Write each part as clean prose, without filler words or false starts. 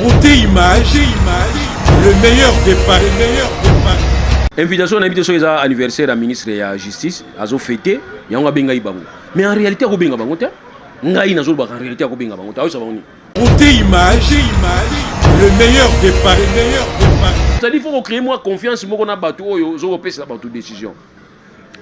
Beauté image, le meilleur départ, le meilleur départ. Invitation à sur les anniversaire à ministre de la Justice, à zo fêter, yanga benga ibango. Mais en réalité, ko benga bango ta. Ngai na zo ba en réalité ko benga bango ta. Ça va ni. Beauté image, le meilleur départ, le meilleur départ. Ça dit faut créer moi confiance moi qu'on a battu oyo zo pèse la battu décision.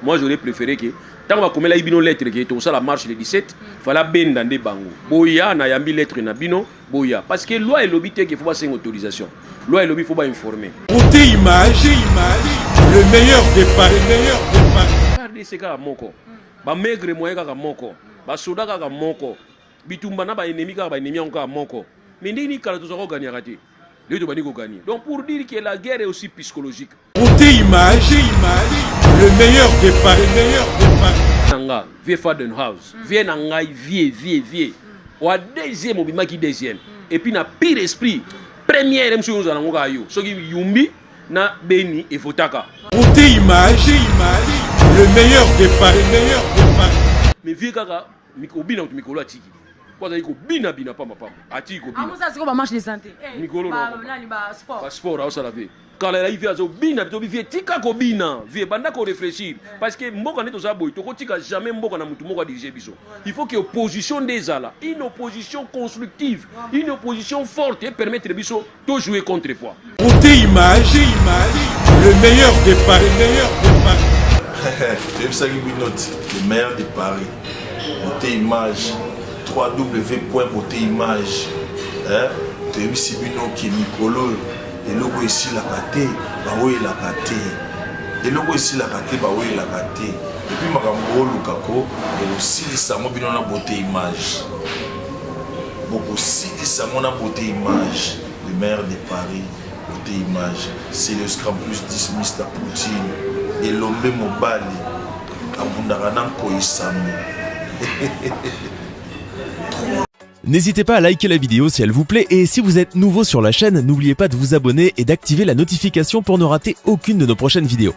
Moi j'aurais préféré que tant qu'on a ibino lettre que tout ça la marche le 17, fallait benda de bango. Boya na yambi lettre na bino boya parce que loi et lobby qu'il faut pas une autorisation. Loi et lobby faut pas informer. Beauté image, le meilleur départ, le meilleur départ. Regardez ces gars moko. Ba maigre moyen ka moko. Ba soda ka moko. Bitumba na ba ennemi ka ba ennemi encore moko. Mais ndini kala to zo gagner raté. Les deux baniko gagner. Donc pour dire que la guerre est aussi psychologique. Beauté image, le meilleur départ, le meilleur départ. Nanga, vieux Fadenhouse, vieux Nangai, vieux. Ou à deuxième, ou bien qui deuxième. Et puis na pire esprit, première monsieur nous allons voir yo. Ce qui yumbi na beni et fotaka. Beauté image, le meilleur départ, le meilleur départ. Mais vieux kaka, mikobina ou mikolo atiki. Quoi ça dit bina pas ma papa. Atiki ko bina. Ah ça c'est comme marche de santé. Mikolo ba nani ba sport. Ba sport ça la vie. Quand la vie azo bina to vie tika ko bina, vie banda ko réfléchir parce que mboka neto za boy to ko tika jamais mboka na mutu moko diriger biso. Il faut que opposition des ala, une opposition constructive, une opposition forte et permettre biso de jouer contre poids. Beauté image, le meilleur départ, le meilleur départ. Je sais le meilleur de Paris. Beauté image, www.beautéimage. Tu as vu Sibino qui est Nicolo. Et logo ici la kate, baoui la kate. Et logo ici la kate, baoui la kate. Et puis makambo lukako, et aussi les samons bino na beauté image. Beaucoup aussi les samons na beauté image. Le maire de Paris, beauté image. C'est le Scrum plus 10 Mr. Poutine. Et l'ombe mobali. Abundaranan koisamu. N'hésitez pas à liker la vidéo si elle vous plaît et si vous êtes nouveau sur la chaîne, n'oubliez pas de vous abonner et d'activer la notification pour ne rater aucune de nos prochaines vidéos.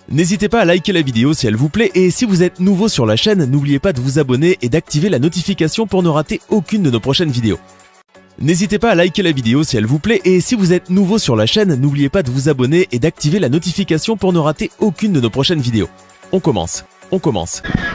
N'hésitez pas à liker la vidéo si elle vous plaît et si vous êtes nouveau sur la chaîne, n'oubliez pas de vous abonner et d'activer la notification pour ne rater aucune de nos prochaines vidéos. N'hésitez pas à liker la vidéo si elle vous plaît et si vous êtes nouveau sur la chaîne, n'oubliez pas de vous abonner et d'activer la notification pour ne rater aucune de nos prochaines vidéos. On commence.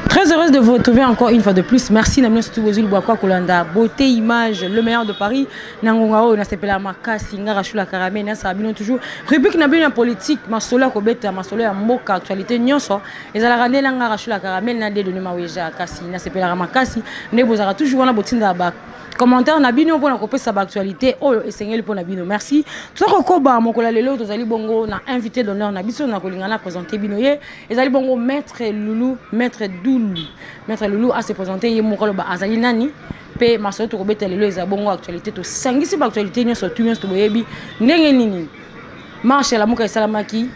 Très heureuse de vous retrouver encore une fois de plus. Merci Namino Stouozul Boakwa Kolanda. Beauté image, le meilleur de Paris. Nangongao, Nasepela Makasi, Ngarachula Karame, Nasabino toujours. Rubrique Nabino politique, Masola Kobeta, Masola Moka, actualité Nyoso. Et à la rande Ngarachula Karame, Nade de Nemaweja, Kasi, Nasepela Makasi. Nebozara toujours na botinda bak. Commentaire Nabino pour la copie sa actualité. Oh, et Seigneur pour Nabino. Merci. Tout ça Koba, mon collègue Lelo, Tozali Bongo, na invité d'honneur Nabiso, na Kolingana présenté Binoye. Et Zali Bongo, Maître Loulou, Maître Doulou. Maître Loulou a se présenté, il est ba Azali Nani. Pe Masoto Robeta Lelo, et Bongo actualité. Tout sangisi par actualité, nous sommes tous tous boyebi. Nengenini. Marche la Mouka et Salamaki.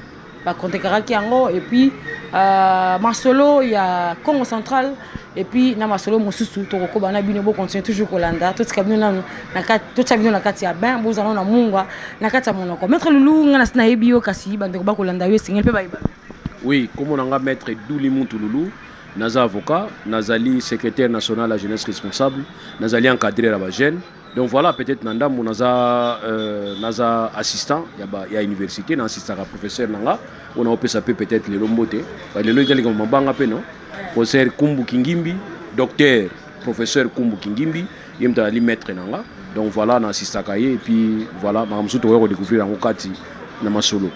Ba Konte Karaki Ango. Et puis, Masolo, il y a Congo Central. Et puis na masolo mosusu to ko bana bino bo continue toujours kolanda tout kabino na kati to chabino na kati ya ben bo zana na mungwa na kati ya monoko maître Loulou ngana sina ebio kasi bande ko ba kolanda yo singel pe baiba. Oui, comme on a maître Douli Muntu Loulou, naza avocat, nazali secrétaire national à la jeunesse responsable, nazali encadré à la jeune. Donc voilà, peut-être nanda mon naza assistant, il y a université, na assistant à professeur nanga, on a opé ça peut-être les lomboté, les lois comme mabanga pe non. Professeur Kumbu Kingimbi, docteur, professeur Kumbu Kingimbi, il est allé maître nanga. Donc voilà, on a assisté à et puis voilà, on a découvrir en Okati, dans ma solo.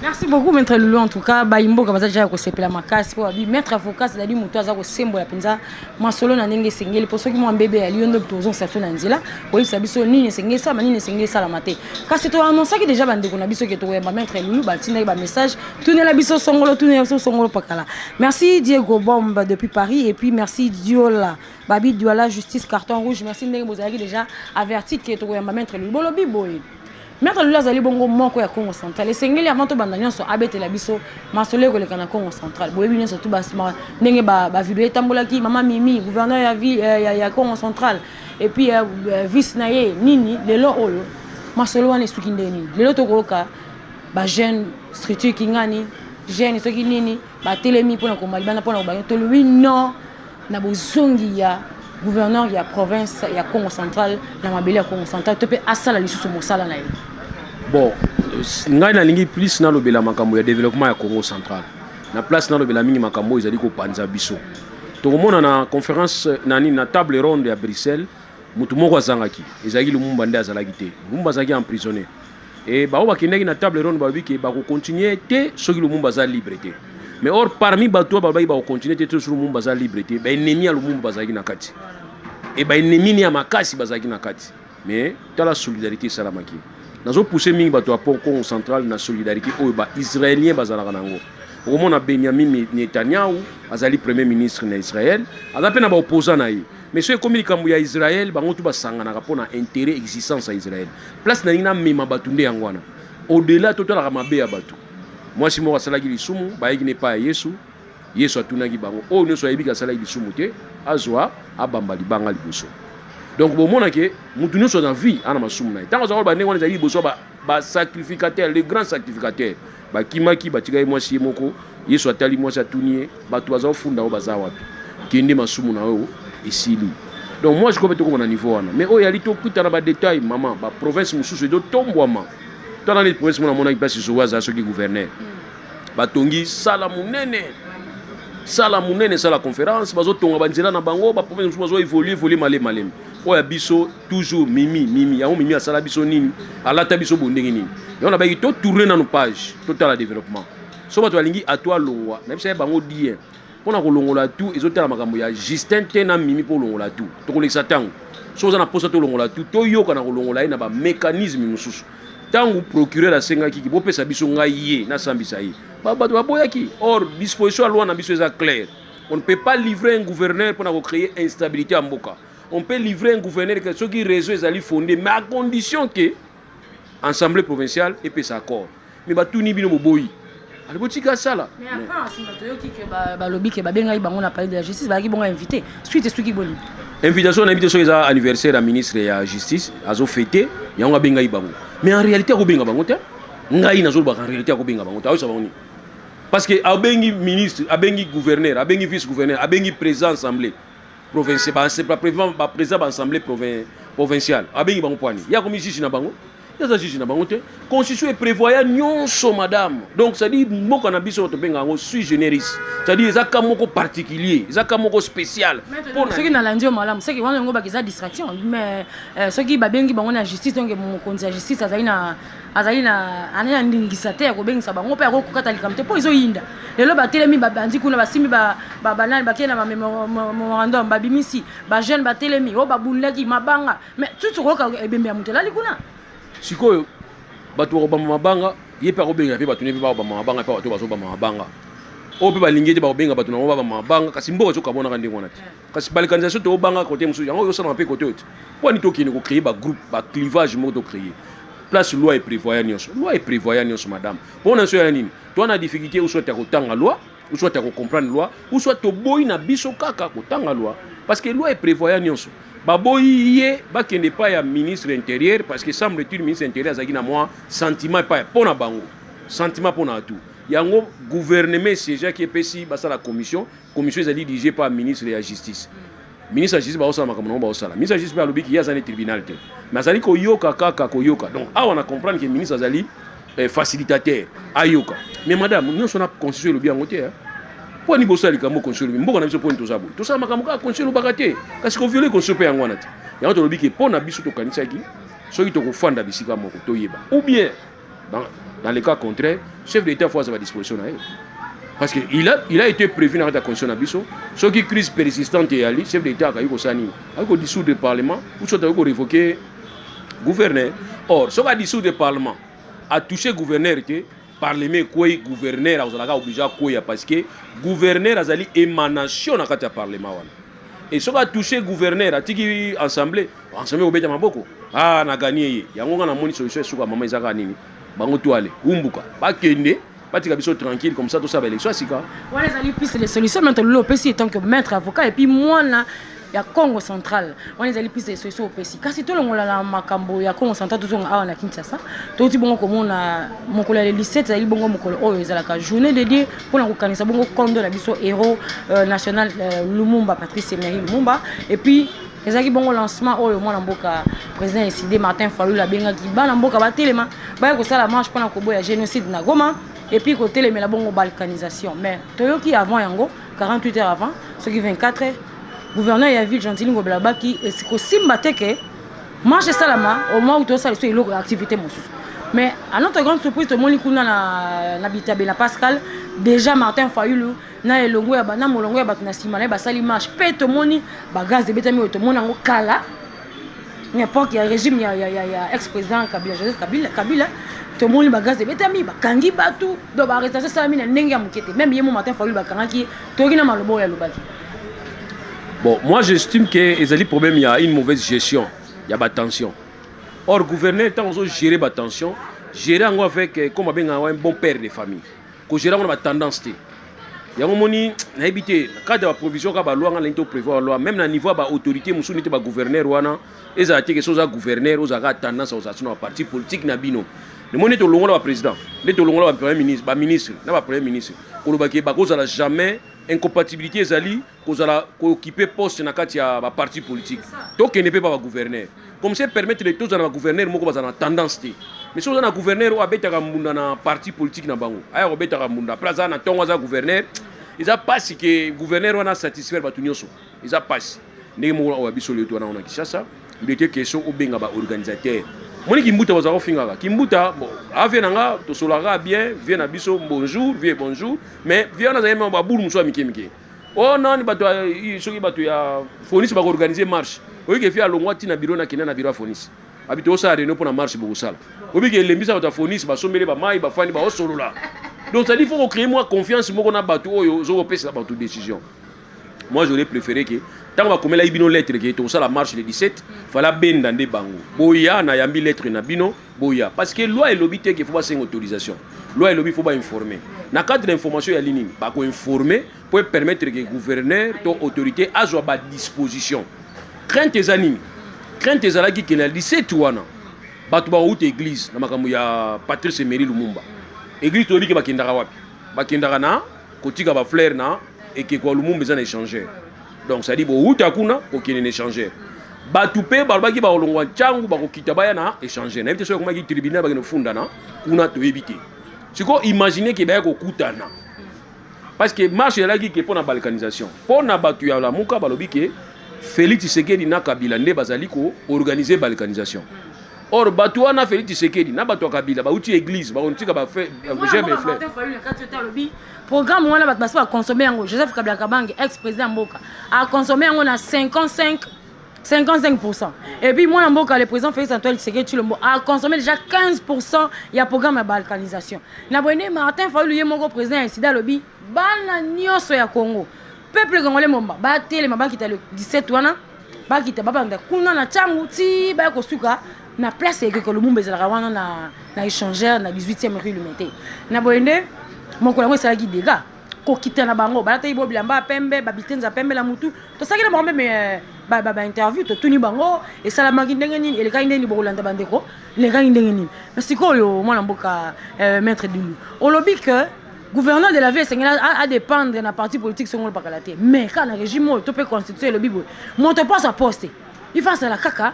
Merci beaucoup Maître Loulou en tout cas baimbo ka bazaja ko sepela makasi po abi maître avocat c'est-à-dire muto aza ko sembo ya penza masolo na ndenge sengeli pour ceux qui m'ont bébé ali ondo tozon sapso na nzela oui sabiso nini sengeli ça manini sengeli ça la maté kasi to annonce ki déjà bande ko na biso ke to ba Maître Loulou ba tinda ba message tourner la biso songolo pakala. Merci Diego Bomba depuis Paris et puis merci Diola Babi Diola justice carton rouge merci ndenge bozaki déjà averti que to ba Maître Loulou bolobi boy. Maître Loulou azali bongo moko ya Congo Central. Esengeli avant to banda nyonso abetela biso masolo ko lekana Congo Central. Boyebi nyonso to basima ndenge ba video etambolaki mama Mimi gouverneur ya ville ya Congo Central et puis vice naye nini lelo oyo masolo wana esuki ndeni. Lelo to koka ba jeune structure kingani jeune soki nini ba telemi pona ko malibana pona ko ba to lui non na bozongi ya gouverneur il y a province il y a Congo central la mabele ya Congo central to pe asala lisusu mosala na ye. Bon ngai na lingi plus na lobela makambo ya développement ya Congo central na place na lobela mingi makambo ezali ko panza biso to komona na conférence nani na table ronde ya Bruxelles mutu moko azangaki ezali Lumumba nde azalaki te Lumumba azalaki emprisonné et ba bakendaki na table ronde ba biki ba ko continuer te soki Lumumba za libre te mais or parmi bato ba ba ko continuer te sur Lumumba za libre te ba ennemi ya Lumumba bazalaki na kati et ba ennemi ni ya makasi bazalaki na kati mais ta la solidarité salamaki nazo pousser mingi bato ya Congo central na solidarité oyo ba israélien bazalaka nango okomona Benjamin Netanyahu azali premier ministre na Israël aza pe na ba opposant na ye mais ce comme likambo ya Israël bango tu basanganaka mpona intérêt existence ya Israël place na nina mema bato nde yango wana au-delà totalaka mabe ya bato mwasi moko asalaki lisumu bayeki ne pa ya Yesu atunaki bango oyo nyonso ayebiki asalaki lisumu te azwa abamba libanga liboso donc bomona ke mutu nyonso na vie ana masumu na ye ntango azala bandenge wana ezali liboso basacrificateur les grands sacrificateurs bakimaki batikaki mwasi ye moko Yesu atali mwasi atuni ye bato baza ofunda oyo baza wapi kende masumu na oyo esili donc moi je crois que na niveau wana mais oyo yali tokutana badetail mama baprovince mosusu ezotombwama tala na province mona monaki place ezowa aza soki gouverneur batongi sala munene sala conférence bazotonga banzela na bango baprovince mosusu bazoévolue malema oyo biso toujours mimi yango mimi asala biso nini alata biso bondenge nini yango na bayiki totourne nano page totala développement so bato balingi atwa longwa na biso ya bango die pona kolongola tout ezotala makambo ya Justin te na mimi po longola tout tokolekisa tango so oza na posa to longola tout toyoka na kolongola ye na ba mécanisme mosusu tango procureur asengaki ki bopesa biso ngai ye na sambisa ye bato baboyaki or disposition ya loi na biso eza claire on ne peut pas livrer un gouverneur pona ko créer instabilité en mboka on peut livrer un gouverneur que ceux qui réseau ezali fondé mais à condition que assemblée provinciale epesa accord mais batuni bino boboyi alibotika sala mais après si bato yoki ke balobi ke babengai bango na palais de la justice bazaki bongo invité suite esuki boli invitation na invité so eza anniversaire ya ministre ya justice azo fêter yango abengai bango mais en réalité akobenga bango te ngai nazoloba en réalité akobenga bango te ayosa bango ni parce que abengi ministre abengi gouverneur abengi vice gouverneur abengi président assemblée provinciale ba président ba assemblée provinciale abengi bango poani ya komi juge na bango yaza juge na bango te constitution prévoyant nyonso madame donc ça dit moko na biso to benga ngo sui generis ça dit ezaka moko particulier ezaka moko spécial pour ceux qui na landio malamu ceux qui wana ngo bakiza distraction mais ceux qui babengi bango na justice donc mokonzi ya justice azali na ana ndingisa te ko bengisa bango pe ko kata likamte po izo yinda lelo batelemi babandi kuna basimi banani bakena ma memorandum babimisi ba jeune batelemi o babulaki mabanga mais tout ko ka ebembe ya mutela likuna sikoyo bato ba mabanga yepe ko benga pe bato ne ba mabanga pe bato bazo ba mabanga o pe balingi te ba benga bato na ba mabanga kasi mboka zo kabona kandi ngona te kasi balkanisation to banga côté musu yango yo sana pe côté autre pour ni to kini ko créer ba groupe ba clivage moto créer place loi est prévoyant nyonso madame pour na so ya nini to na difficulté ou soit ta ko tanga loi ou soit ta ko comprendre loi ou soit to boy na biso kaka ko tanga loi parce que loi est prévoyant nyonso baboyi ye bakende pa ya ministre intérieur parce que semble-t-il ministre intérieur azaki na moi sentiment pa pona bango sentiment pona tout yango gouvernement siège qui epesi basala commission ezali dirigée par ministre de la justice ministre de la justice ba osala makambo na ba osala ministre de la justice ba lobi ki ya zane tribunal te mais azali ko yoka kaka ko yoka donc awa na comprendre que ministre azali facilitateur ayoka mais madame nous on a constitué le bien ngote po ni bosali kamo constitué mboka na biso po ntoza boy tosala makambo ka constitué lo bakate kasi ko violer constitué pe yango na te yango to lobi ki po na biso to kanisaki soki to ko fanda bisika moko to yeba ou bien dans le cas contraire chef d'état faut avoir disposition na parce que il a été prévu dans la constitution na biso soki crise persistante et ali chef d'état ka yiko sani ako dissoudre le parlement ou soit ko révoquer gouverneur or so ka dissoudre le parlement a touché gouverneur que parlement quoi gouverneur azalaka obligé quoi parce que gouverneur azali émanation na kati ya parlement wana et so ka touché gouverneur atiki assemblée obeta maboko na gagner yango na moni solution suka mama ezaka nini bango to ale umbuka bakende batika biso tranquille comme ça tout ça ba élection sika wana ezali plus les solutions maintenant le PC tant que maître avocat et puis moi là ya Congo central wana ezali plus solution opesi kasi tolongola na makambo ya Congo central tozonga awa na Kinshasa toti bongo komona mokolo ya 17 ezali bongo mokolo oyo ezalaka journée dédiée mpona kokanisa bongo kondo na biso héros national Lumumba Patrice Emery Lumumba et puis ezaki bongo lancement oyo mwana mboka président décidé Martin Fayulu abengaki bana mboka batelema baya kosala marche mpona koboya génocide na Goma et puis kotelemela bongo balkanisation mais toyoki avant yango 48 heures avant ce qui 24 heures gouverneur ya ville Gentili Ngobela baki kosimba teke marche salama au moins où tout ça il y a activité mosusu mais à notre grande surprise tout le monde kuna na bitabe na Pascal déjà Martin Fayulu na elongo ya bana molongo ya batu na simana ba sali marche pe to moni ba gaz de betami to mona ngo kala n'importe ya régime ya ex-président Kabila Joseph Kabila to moni ba gaz de betami ba kangi batu do ba arrestation salami na ndenge ya mukete même yemo Martin Fayulu ba kangaki to gina malobo ya lobaki. Bon, moi j'estime que les problèmes, il y a une mauvaise gestion, il y a de la tension. Or, gouverner, tant qu'on gérer la tension, gérer avec comme un bon père de famille, que gérer la tendance. Il y a un moment où on a habité, quand il y a la provision, quand il y a la loi, même à niveau de l'autorité, il y a un gouverneur, ils ont été des gouverneurs, ils ont tendance à parti politique. Le monde est au long de la président, le long de la premier ministre, le ministre, le premier ministre. On n'a jamais incompatibilité zali kozala occuper poste na kati ya ba parti politique donc ne peut pas gouverner comme ça permettre les tous na gouverner moko bazana tendance té mais so na gouverner o abetaka munda na parti politique na bango aya obetaka munda plaza na tongo za gouverner ils a pas si que gouverner wana satisfaire batu nyonso ils a pas ndenge mo wa biso le to na ona Kinshasa il était question au benga ba organisateur moni kimbuta bazako fingaka kimbuta bon avenanga to solara bien vient na biso bonjour vieux bonjour mais vient na zayema ba bulu muso mikemike oh non bato soki bato ya fonis ba organiser marche oyi ke fi alongwa tina bureau na kina na bureau fonis abito sa réunion pour la marche bokosala obi ke lembisa bato fonis ba sombele ba mai ba fani ba osolola donc ça dit faut créer moi confiance moko na bato oyo zo pesa bato décision. Moi j'aurais préféré que tant que comme la ibino lettre qui est au la marche le 17 fallait benda de bango boya na yambi lettre na bino boya parce que loi et l'obité qu'il faut pas une autorisation loi et l'obité faut pas informer na cadre d'information ya ligne pas ko informer pour permettre que gouverneur to autorité a joie ba disposition crainte tes animes crainte tes alaki que le 17 wana batu ba route église na makambo ya Patrice Emery Lumumba église to liki bakendaka wapi bakendaka na kotika ba fleur na et que quoi Lumumba besoin d'échanger. Donc ça dit bon où ta kuna aucun échanger. Ba tupe balba ki ba olongwa changu ba kokita baya na échanger. Na éviter so comme ki tribunal ba no funda na kuna to éviter. Siko imaginer que ba ko kutana. Parce que marche là qui pour la balkanisation. Pour na batu ya la muka balobi ke Félix Tshisekedi na Kabila nde bazali ko organiser balkanisation. Or batu wana Félix Tshisekedi na batu Kabila ba uti église ba ontika ba fait j'aime fleur. Programme wana bat basi ba consommer yango Joseph Kabila Kabange ex-président Mboka a consommé yango na 55% et puis moi Mboka le président Félix Antoine Tshisekedi Tshilombo a consommé déjà 15% ya programme ya balkanisation. Na bonne Martin Fayulu ye moko président Sida lobi bana nyoso ya Congo peuple congolais momba ba tele mabaki ta le 17 wana ba kita baba nda kuna na changu ti ba ko suka na place que Lumumba ezalaka wana na échangeur na 18e rue Lumete na bonne moko lango esalaki dégâts kokita na bango balata ibo bilamba pembe babitenza pembe la mutu to sakela bombe mais ba interview to tuni bango esalamaki ndenge nini eleka ndenge ni bokolanda bandeko eleka ndenge nini mais sikoyo mwana mboka maître Dulu olobi que gouverneur de la ville a dépendre na parti politique songolo pakalate mais quand le régime to peut constituer le bibo monte pas sa poste il face à la kaka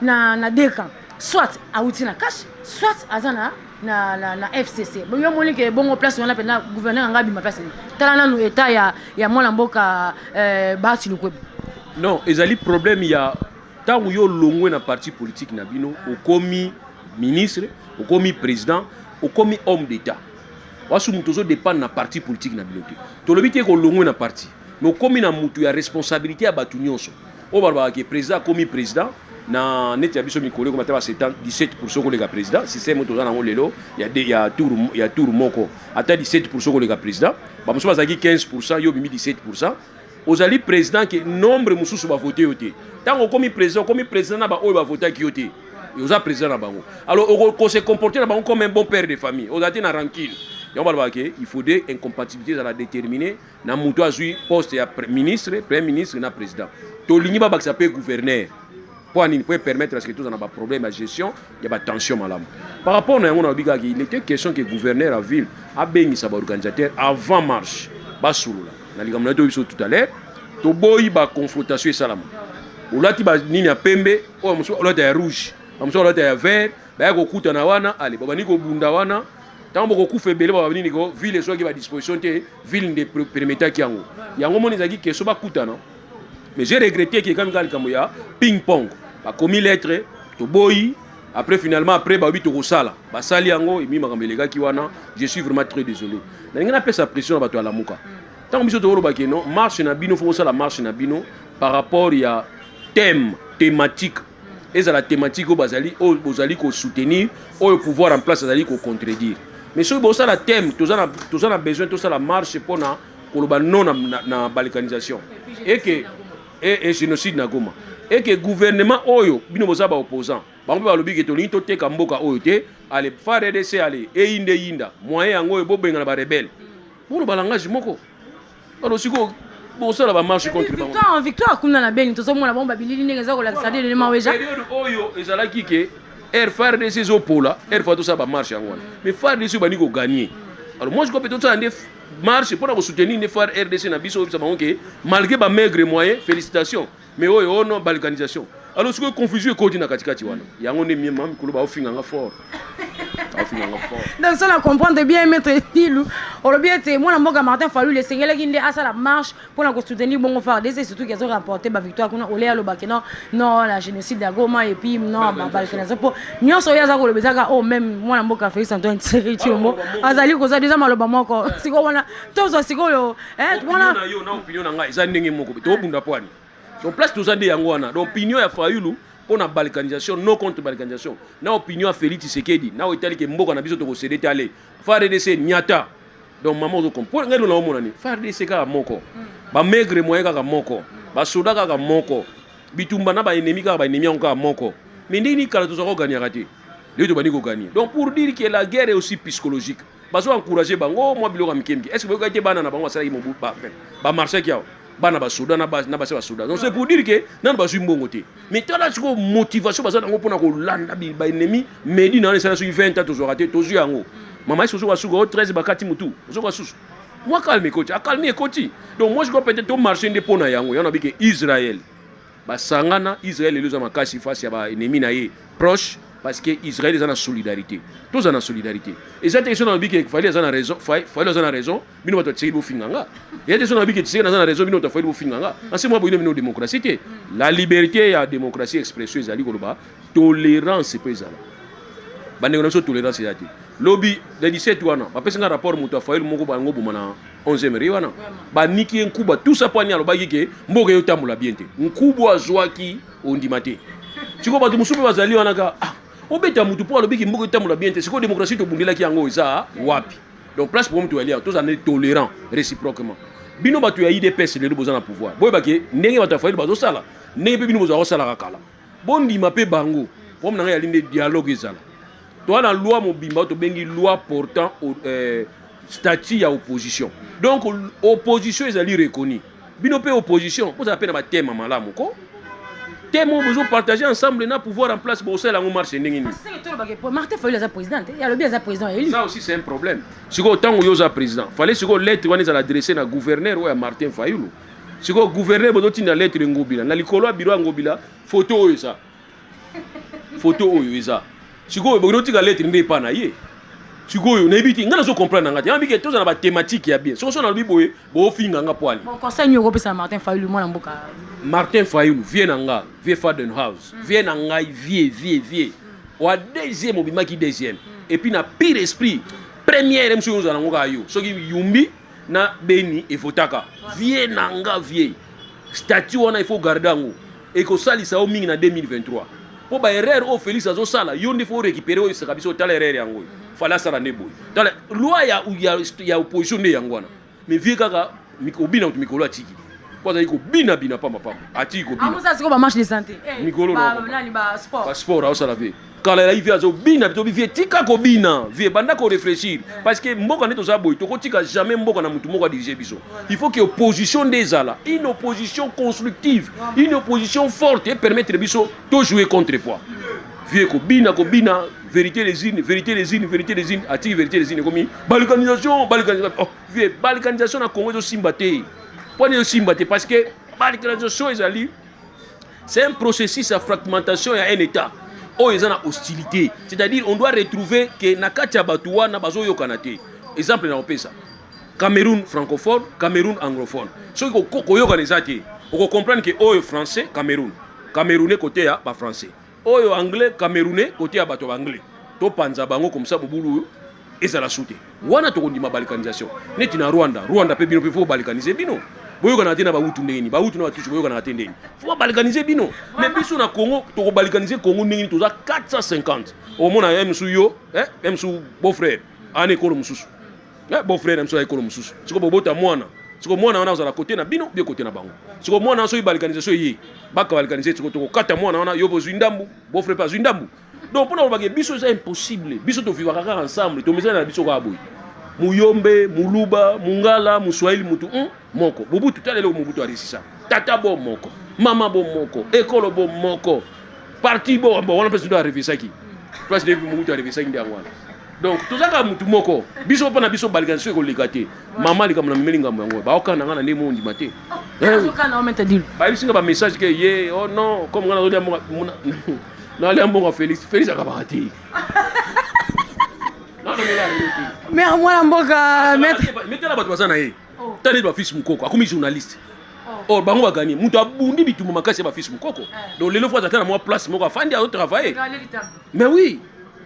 na deka soit a outina cash soit azana na FCC bon yo moni ke bongo place on appelle na gouverneur ngabi ma place tala na no état ya mwana mboka bati lukwebu non ezali problème ya tangu yo longwe na parti politique na bino okomi ministre okomi président okomi homme d'état wasu mutozo dépend na parti politique na bino to lobi te ko longwe na parti mais okomi na mutu ya responsabilité ya batu nyonso o barba ke président komi président na neti ya biso mikolo ko mataba 17% ko lega président système to na lelo ya tour moko ata 17% ko lega président ba muso bazaki 15% yo bimi 17% ozali président ke nombre mususu ba voter yote tango komi président na ba oyo ba voter ki yote oza président na bango alors on se comporter na bango comme un bon père de famille ozati na rancune Il faut des incompatibilités à la déterminer. Na muto azui poste ya ministre, premier ministre na président. To ligni ba ça peut gouverneur. Pour permettre à ce que tous en a pas problème de gestion, il y a pas tension malam. Par rapport à mon obiga, il était question que le gouverneur à ville a béni sa organisateur avant marche. Basoula. Na liga mnato biso tout à l'heure. To boy ba confrontation salam. Ou là ti ba nini ya pembe, o mso là ya rouge. Mso là ya vert, ba ko kuta na wana, allez baba niko bunda wana. Tant ko ku febele baba nini ko ville so ki ba disposition te ville de permettre ki yango. Yango moni zaki ke so ba kuta non. Mais j'ai regretté que comme Kamuya ping pong. Ba commis lettre to boy après finalement après ba bito kosala ba sali yango et mi makambelega ki wana je suis vraiment très désolé na ngana pesa pression ba to ala muka tant biso to roba ke non marche na bino faut ça la marche na bino par rapport il y a thème thématique et ça la thématique au bazali au bozali ko soutenir au pouvoir en place bazali ko contredire mais ce bo ça la thème tous on a besoin tout ça la marche pour na koloba non na balkanisation et que et génocide na Goma et que le gouvernement oyo bino boza ba opposant ba mpe ba lobi ke to linto te ka mboka oyo te ale fa RDC ale e inde yinda moyen yango bo benga na ba rebelle pour le balangage moko alors siko bo sala ba marche contre ba victoire kuna na beni to so mona bomba bilili ngeza ko la sade de maweja oyo ezala kike fa RDC zo pola fa to sa ba marche yango mais fa RDC ba niko gagner alors moi je crois peut-être ça marche pour soutenir les phares RDC na biso malgré ba maigre moyen félicitations mais oh non balkanisation alors ce que confusion est coordonnée katikati wana yango ne mi mam ko ba ofinga nga fort donc ça on comprendre bien maître Tilou on le bien moi la mboka Martin Fayulu le sengela ki nde asa la marche pour la soutenir bon faire des surtout qu'ils ont remporté ba victoire kuna ole ya lo bakena non la génocide de Goma et puis non ba balkanisation pour nyonso ya za ko le bezaka oh même moi la mboka Félix Antoine Tshisekedi mo azali ko za déjà maloba moko siko wana tozo siko yo wana na opinion na ngai za ndenge moko to bunda pwani donc place tous ande yango wana donc opinion ya Fayulu pour la balkanisation non contre balkanisation na opinion à Félix Tshisekedi na otali ke mboka na biso to ko céder talé FARDC nyata donc maman zo comprendre ngelo na omona ni FARDC ka moko ba maigre moyen ka moko ba soda ka moko bitumba na ba ennemi ka moko mais ndini kala to zo gagner raté les to bani ko gagner donc pour dire que la guerre est aussi psychologique bazo encourager bango moi biloko mikemki est-ce que vous avez bana na bango sala mo ba marché kiao bana ba soda na ba soda donc c'est pour dire que nan ba mbongo te mais tala siko motivation baza nango pona ko landa ba ennemi medi na sala sur 20 ans to raté to zu yango mama iso zo suko 13 bakati mutu zo ko susu moi calme coach a calmer coach donc moi je crois peut-être au marché de pona yango yana bi ke Israël ba sangana Israël eloza makasi face ya ba ennemi na ye proche parce que Israël est en solidarité. Tous en solidarité. Et cette question dans le qu'il fallait en raison, fallait en raison, bino bato tsiri bo finganga. Il y a des gens dans le que tsiri en raison, bino to fallait bo finganga. En ce moment bino bino démocratie. La liberté ya démocratie expression ezali koloba, tolérance peut ezala. Bande ngona so tolérance ezati. Lobby de 17 wana, ba pesa rapport muto fallait moko bango bomana 11e riwana. Ba niki nkuba tout ça poignard ba yike mboka yo tamula bien te. Nkubwa zwaki ondimate. Siko bato musupe bazali wana ka obeta mutu po alobiki mboka tamula bien te siko démocratie to bundela ki yango eza wapi donc place pour mutu alia tous en tolérant réciproquement bino batu ya IDPS le bozana pouvoir boy baki ndenge batu fa bazo sala ndenge pe bino bozo sala kala bondi mape bango pour mnanga ya linde dialogue ezala to na loi mobimba to bengi loi portant statut ya opposition donc opposition ezali reconnue bino pe opposition vous appelez ba thème malamu ko tellement besoin partager ensemble na pouvoir en place pour ça la marche ndengini Martin Fayulu est président il y a le bien président élu ça aussi c'est un problème siko tango yoza président fallait siko lettre wana za adresser na gouverneur ou à Martin Fayulu siko gouverneur bodo tinda lettre ngobila na likolo biro ngobila photo oyo ça photo oyo ça siko bodo tinda lettre ndé pa na ye siko yo na ebiti ngana zo comprendre ngati ambi ke toza na ba thématique ya bien so so na biboye bo finga nga poali bon conseil nyoko pesa Martin Fayulu moi na mboka Martin Fayulu vient nanga vie Fadenhouse vient nanga vie wa deuxième obima ki deuxième et puis na pire esprit première monsieur nous allons ga yo soki yumbi na beni et fotaka vie nanga vie statut wana il faut garder ngo et ko salisa o mingi na 2023 po ba erreur o Félix azo sala yo ndi faut récupérer o se kabiso tala erreur yango fala sala ne boy dans loi ya opposition ne yango wana mais vie kaka mikobina mikolo atiki kwa iko bina pamba ati iko bina amusa siko ba marche de santé mikolo ba nani ba sport sport au salavé kala il vient bina to vie tika ko bina vie banda ko réfléchir parce que mboka neto za boy to ko tika jamais mboka na mutu moko diriger biso il faut que opposition des ala une opposition constructive une opposition forte et permettre biso to jouer contre poids vie ko bina vérité les unes ati vérité les unes comme balkanisation oh vie balkanisation na Congo zo simbaté point de simbaté parce que balkanisation ezali c'est un processus à fragmentation et à un état. Oh, ils ont la hostilité. C'est-à-dire, on doit retrouver que Nakatia Batoua n'a pas yo kanate. Exemple, on peut ça. Cameroun francophone, Cameroun anglophone. Ce qu'on on comprend que oh français, Cameroun. Camerounais côté à pas français. Oh anglais, Camerounais côté à bateau anglais. To panza bango comme ça boulou et ça la sauté. Wana to ndima balkanisation. Neti na Rwanda pe bino pe faut balkaniser bino. Boyo kana tena ba utu ndeni ba utu na tuchu boyo kana tendeni faut balkaniser bino mais biso na Congo to balkaniser Congo ndeni to za 450 au mona emsu yo emsu beau frère ane ko mususu beau frère emsu ay ko mususu siko bobota mwana siko mwana wana za côté na bino bien côté na bango siko mwana so balkanisation yi baka balkaniser siko to kata mwana wana yo bozu ndambu beau frère pas ndambu donc pour na biso c'est impossible biso to vivre ensemble to meza na biso ka boy Muyombe, Muluba, Mungala, Muswahili, Mutu, Moko. Mobutu, talelo Mobutu a réussi ça. Tata bo Moko, Mama bo Moko, École bo Moko, Parti bo, on a besoin de arriver ça qui. Parce que Mobutu a arrivé ça qui est donc, tout ça, Mutu Moko, biso pana biso balganisation ko legate. Maman, les gamins, melinga mwango. Ba okana ngana ne mo ndimate. Okana o meta deal. Ba bisinga ba message que ye, oh non, comme ngana zo mo na le mbongo Félix akabati. Mais à moi, la mboka, mettez la bateau na ye. Tane ba fils mukoko, akumi journaliste. Oh, bango ba gagner. Mutu abundi bitu makasi ba fils mukoko. Donc les fois attendre moi place moko afandi à travailler. Mais oui,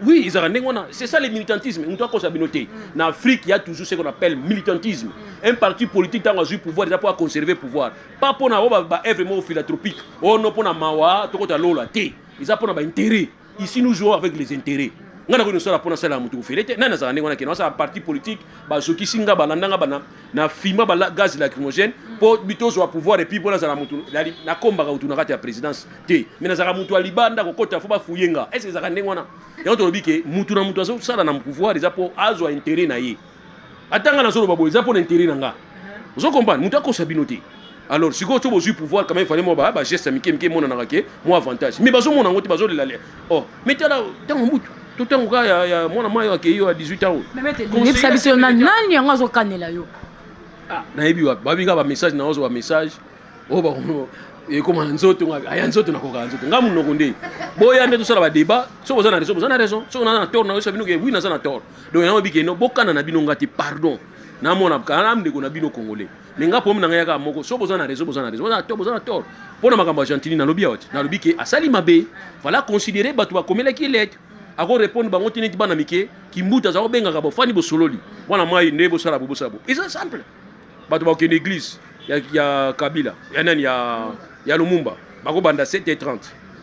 ils ont c'est ça le militantisme. Nous doit consabinoter. En Afrique, il y a toujours ce qu'on appelle militantisme. Un parti politique dans le pouvoir déjà pour conserver le pouvoir. Pas pour na vraiment philanthropique. Oh non pour na mawa, to kota lola té. Ils ont pour na intérêt. Ici nous jouons avec les intérêts. Ngana ko nosala pona sala mutu felete nana za ndengona ke nosa parti politique ba soki singa balandanga bana na fima ba gaz lacrymogène pour bitozo wa pouvoir et puis pona sala mutu na komba ka utuna kati ya présidence te mais na za mutu alibanda ko kota fo ba fuyenga est-ce que za ndengona ya to lobike mutu na mutu aso sala na pouvoir déjà pour azo intérêt na ye atanga na solo babo za pour intérêt nanga vous comprenez mutu ko sabinoté alors si ko to bozu pouvoir quand même fallait moi ba geste mike mona na rake moi avantage mais bazo mona ngoti bazo la oh mais tala tango mutu tout le temps, il y a mon ami qui a 18 ans. Mais tu sais, c'est un an, il y a un canela. Ah, il y a un message, il y a un message. Oh, bah, et comment on s'en trouve? Il y a un autre, il y a un autre. Bon, il y a un autre débat. Si vous avez raison, si vous avez tort, vous savez que oui, vous avez tort. Donc, il y a un autre qui est pardon. Na mona kanam de kona bino congolais ninga pomi nanga yaka moko so bozana raison bozana tort pona makambo Argentine na lobby out na lobby ke asali mabe fala considérer batu ba komela ki lettre ako répondre bango tineti bana mike kimbuta za obenga ka bo fani bo sololi wana mai ndebo sala bo sabo c'est simple batu ba kene église ya Kabila ya nani ya Lumumba bako banda 7h30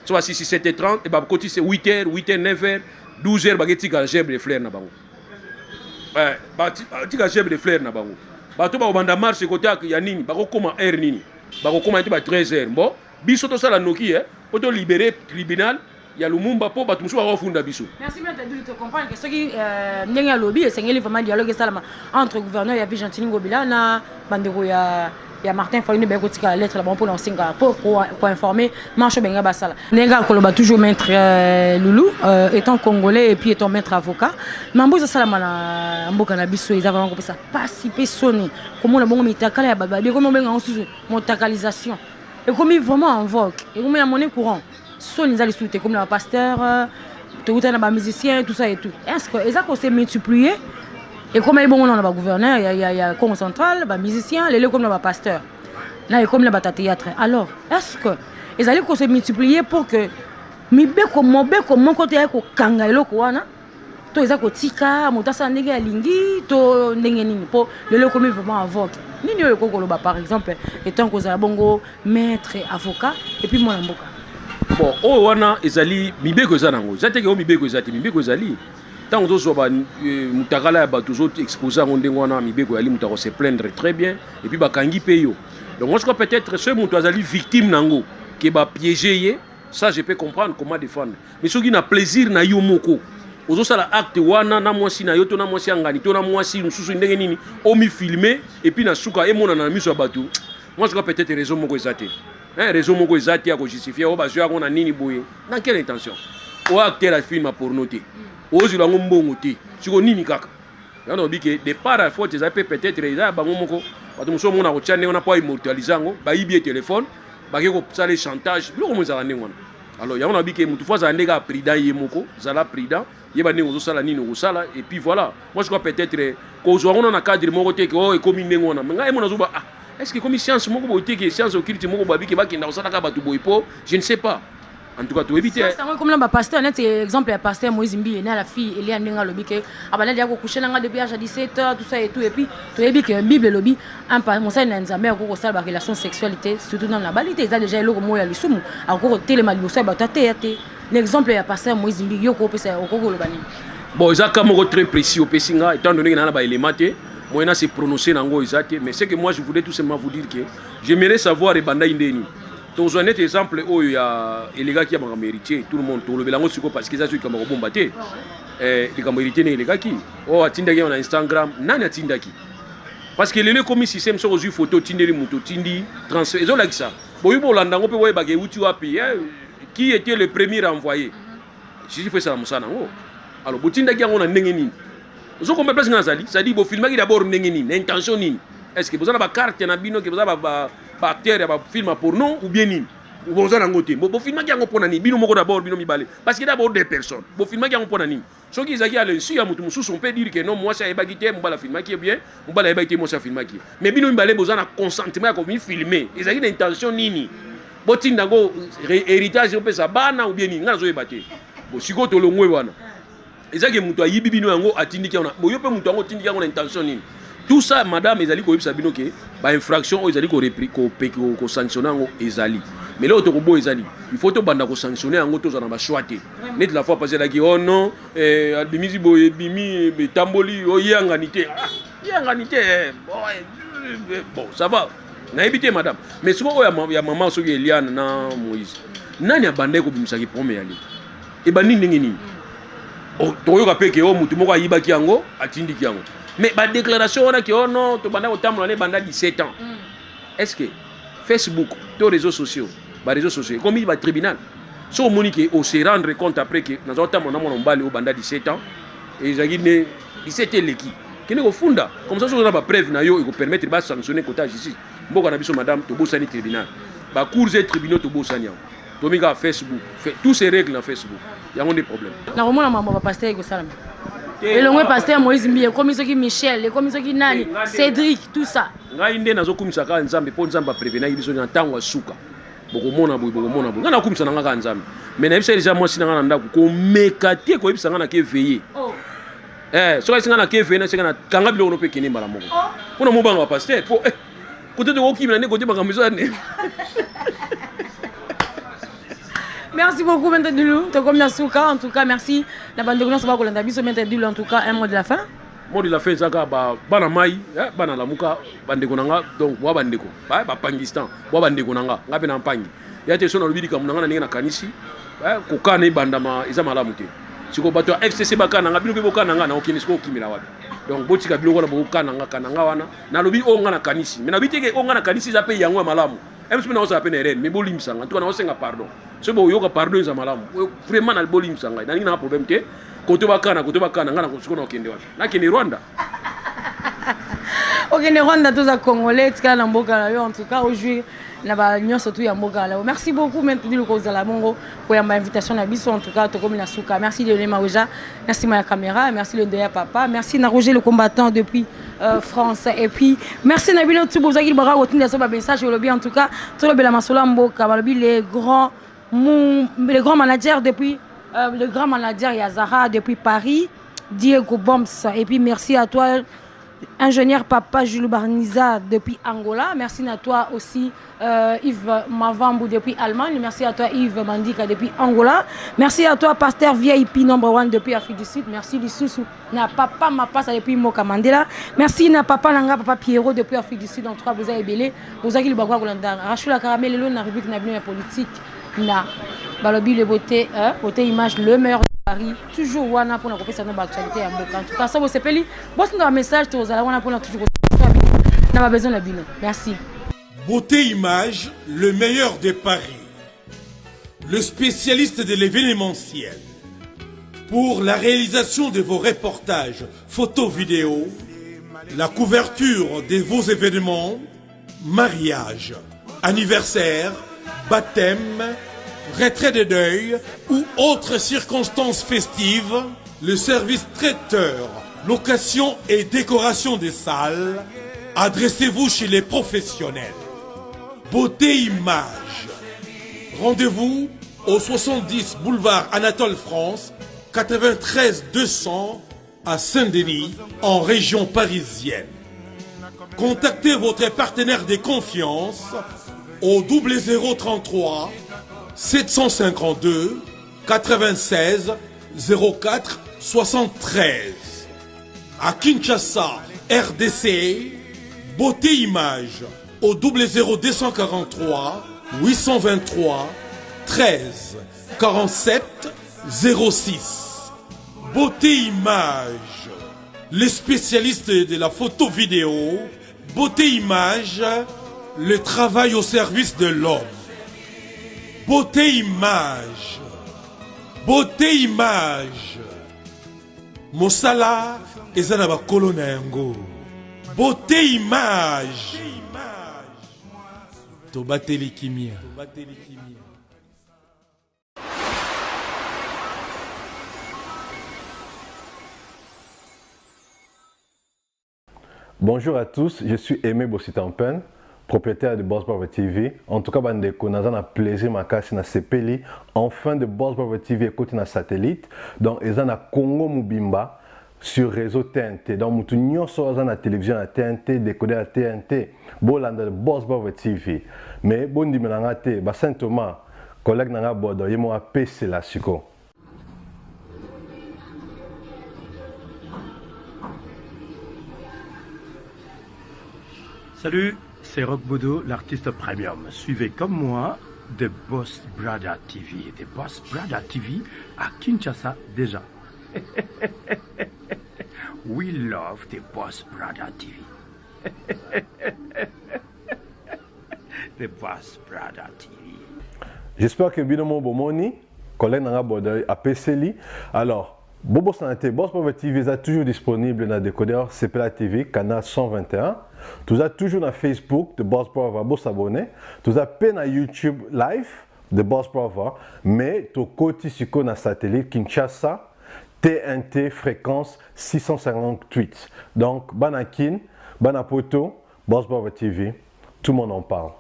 so ba 7h30 et ba koti c'est 8h 9h 12h bageti ka gebre de fleurs na bango tika chef de fleurs na bango bato ba banda marche côté ya nini bako koma heure nini bako koma ete ba 13h bon biso to sala noki poto libérer tribunal ya Lumumba po bato musu ba funda biso. Merci bien de comprendre que ce qui ndenge ya lobby esengeli vraiment dialogue salama entre gouverneur ya Vigentini Ngobila na bandeko ya Martin Fayulu ben kotika lettre là-bas pour lancinga pour informer marche benga basala nenga koloba toujours maître Loulou étant congolais et puis étant maître avocat mambo za salama na mboka na biso ils avaient encore ça participer sonner comment la bongo mitakala ya baba bien comment benga ensuite montakalisation et comme vraiment en vogue et comme la monnaie courant sonner ils allaient soutenir comme le pasteur tout un ba musicien tout ça et tout est-ce que ils ont s'est multiplié. Et comme il y a un gouverneur, il y a Congo central, un musicien, il y a comme un pasteur. Là, il y a comme un théâtre. Alors, est-ce que ils allaient se multiplier pour que mon côté est kanga elo kwana to ezako tika motasa ndenge ya lingi to ndenge nini po lelo comme vraiment avocat nini yo kokoloba par exemple étant que za bongo maître avocat et puis mwana mboka bon o wana ezali mibeko zanango zateke o mibeko ezati mibeko ezali tant que zo ba mutakala ya bato zo exposer ndengo wana mibeko yali mutako se plaindre très bien et puis bakangi peyo donc moi je crois peut-être ce mutu azali victime nango ke ba piéger ye Ça, je peux comprendre comment défendre. Mais ceux qui ont plaisir na yo moko. Ozo sala acte wana na mwasi na yo to na mwasi angani to na mwasi mususu ndenge nini o mi filmer et puis na suka e mona na miso bato. Moi je crois peut-être raison moko ezate. Raison moko ezate ya ko justifier o ba zo na nini boye. Dans quelle intention? O acteur la film pour noter. O zula ngombongo te. Siko nini kaka. Yana bike de par à faute ezate peut-être eza bango moko. Bato muso mona ko tchane on a pas immortaliser ngo ba ibi téléphone ba ke ko sala chantage. Bilo ko mozala ndengwana. Alors yana bike mutu fois za ndega prida yemoko, zala prida. Et puis voilà, moi je crois peut-être qu'on a un cadre qui est comme une est-ce que comme science science occulte je ne sais pas. En tout cas, tu évites. Comme là, pasteur, exemple, le pasteur Moïse Mbi, la fille, elle est en train de lobby. Abana dia ko coucher nanga depuis à 17 h tout ça et tout et puis tu es que Bible lobby en pas mon ça nzambe ko sala ba relation sexualité surtout dans la balité ça déjà eloko moya lisumu akoko telema liboso ba tate l'exemple ya pasteur Moïse Mbi yo ko pesa okoko lobani. Bon, ça comme très précis au pesinga étant donné que na ba élément moi na se prononcer nango izate mais c'est que moi je voulais tout simplement vous dire que j'aimerais savoir et banda indeni. Donc, un autre exemple où il y a les gars qui ont mérité, tout le monde, tout le monde, parce qu'ils ont su qu'ils ont bombarder. Les ont mérité, les gars qui ont Tindaki on Instagram, n'a Tindaki. Parce que les commis système sont aux photos, Tindeli Mouto, Tindi, transfert, ils ont là que ça. Bon, ils ont l'andang, on peut voir qui était le premier envoyé. Si je fais ça, ça alors, Tindaki on a Nengeni. Ils ont combien de place dans Zali? Ça dit, bon, filmer d'abord Nengeni, l'intention. Est-ce que vous avez une carte, il y a un que vous avez acteur ya ba film porno ou bien ni bo za nango te bo film ki yango pona ni bino moko d'abord bino mibale parce que d'abord des personnes bo film ki yango pona ni so ki zaki ale si ya mutu mususu on peut dire que non moi ça eba ki te mbala film ki bien mbala eba ki moi ça film ki mais bino mibale bo za na consentement ko mi filmer ezaki na intention nini bo tinda ngo héritage on peut ça bana ou bien ni ngana zo eba te bo siko to longwe wana ezaki mutu ayibi bino yango atindi ki ona bo yo pe mutu yango tindi ki yango na intention nini. Tout ça, madame, ils allaient ko sabino ke ba infraction ils allaient ko repris ko sanctionner ngo ezali. Mais là au tokobo ezali. Il faut to banda ko sanctionner ngo to zana ba choité. Net la fois passée là qui oh non bimisi boye bimi betamboli o yanganité. Yanganité bon ça va. Na éviter madame. Mais souvent ya maman so Eliane na Moïse. Nani abande ko bimisa ki premier ali. E ba nini nini. Oh to yo ka peke o mutu moko ayiba ki yango atindi ki yango. Mais la déclaration, on a dit oh non, tu as au 17 ans. Est-ce que Facebook, les réseaux sociaux, comme il va au tribunal, si on se rendre compte après que nous avons au 17 ans, et ils ont dit 17 ans qui est au fond. Comme ça, on a des preuves qui permettent de sanctionner le côté justice. Si on a dit madame, tu as au tribunal. Les cours et tribunaux, tu as au Facebook. Tous ces règles dans Facebook. Il y a des problèmes. Et le pasteur Moïse Mbi, comme ceux qui Michel, comme ceux qui Nani, Cédric, tout ça. Ngaïndé nazo kumisaka nzambe po nzamba prévenir ibiso na tango suka. Bokomona bokomona bo. Ngana kumisa nanga nzambe. Mais na bisa déjà moi sinanga nda ko mekati ko ibisa ngana ke veiller. So ka singa na ke veiller na singa na kanga bilo no pe kini mala moko. Kuna mo banga pasteur po côté de woki na ne côté banga miso ne. Merci beaucoup, Maître Dulou. En tout cas, merci. La bande de Goulan, ça va Colanda Biso, Maître Dulou, en tout cas, un mot de la fin. Mot de la fin, c'est que Bana Maï, Bana Lamuka, Bande Gonanga, donc Wabandeko, Pangistan, Wabandeko Nanga, Gaben Pangi. Il y a des gens qui ont dit que Kanisi, Kokane Bandama, Isamalamute. Si vous battez FCC Bakana, Nabilu Bokananga, Okinisko Kimirawa. Donc, Botika Bloga Bokananga, Kanangawana, Nalobi Ongana Kanisi. Mais Nabité Ongana Kanisi, ça paye Yango Malamu. Même si on a peine mais bolim sang en tout cas on a pardon ce bon yoga pardon za malam vraiment na bolim sang na nina problème te koto bakana ngana ko sikono kende wa na kende Rwanda okende Rwanda tous à congolais tika na mboka la yo en tout cas aujourd'hui na ba nyonso tu ya mboka la merci beaucoup Maître Dulou ko za mongo pour ya invitation na biso en tout cas to comme na suka merci de Lema Oja merci ma caméra merci le Ndoya papa merci na Roger le combattant depuis France et puis merci Nabino Tsubozaki Bara Rotinda so ba message au lobby en tout cas to lobby la masola mboka ba lobby les grands managers depuis le grand manager Yazara depuis Paris Diego Bombs et puis merci à toi ingénieur papa Jules Barniza depuis Angola. Merci à toi aussi Yves Mavambu depuis Allemagne. Merci à toi Yves Mandika depuis Angola. Merci à toi pasteur VIP number 1 depuis Afrique du Sud. Merci Lissousou na papa Mapasa depuis Moka Mandela. Merci na papa Nanga papa Pierrot depuis Afrique du Sud. En trois vous avez belé. Vous avez le bagua Golanda. Rachula Karamel le na rubrique na politique na Balobi le beauté, beauté image, le meilleur de Paris. Toujours wana pour la couper ça dans l'actualité en boca. En tout cas, ça vous s'appelle. Bon, c'est un message to zala wana pour la toujours. N'a pas besoin de bino. Merci. Beauté Image, le meilleur de Paris. Le spécialiste de l'événementiel. Pour la réalisation de vos reportages, photos, vidéos, la couverture de vos événements, mariage, anniversaire, baptême, retrait de deuil ou autres circonstances festives, le service traiteur, location et décoration des salles, adressez-vous chez les professionnels. Beauté Image. Rendez-vous au 70 boulevard Anatole France, 93 200 à Saint-Denis, en région parisienne. Contactez votre partenaire de confiance au 0033 752 96 04 73. À Kinshasa, RDC, Beauté Image au 00243 823 13 47 06. Beauté Image, les spécialistes de la photo vidéo. Beauté Image, le travail au service de l'homme. Beauté Image, Beauté Image, Mosala ezana kolona yango. Beauté Image, Tobateli Kimia. Bonjour à tous, je suis Aimé Bossitampen, propriétaire de Boss Brother TV. En tout cas, bandeko, nous avons plaisir makasi na sepeli enfin de Boss Brother TV écoute na satellite. Donc, ils ont Congo Mubimba sur réseau TNT. Donc, mutu nyonso na télévision à TNT, décodeur à TNT, bolanda de Boss Brother TV. Mais bon dimelanga te, ba Saint Thomas, collègue nanga bodo, yemo a PC la siko. Salut, c'est Rock Bodo, l'artiste premium. Suivez comme moi The Boss Brother TV. The Boss Brother TV à Kinshasa déjà. We love The Boss Brother TV. The Boss Brother TV. J'espère que binomo bomoni, collègue nanga bodo a PC. Alors, Bobo Santé, Boss Brother TV est toujours disponible dans le décodeur CPLA TV, canal 121. Vous êtes toujours sur Facebook de Boss Brother, vous s'abonner. Vous êtes sur YouTube live de Boss Brother, mais tu côté sur le satellite Kinshasa, TNT fréquence 658. Donc, Banakin, Banapoto, Boss Brother TV, tout le monde en parle.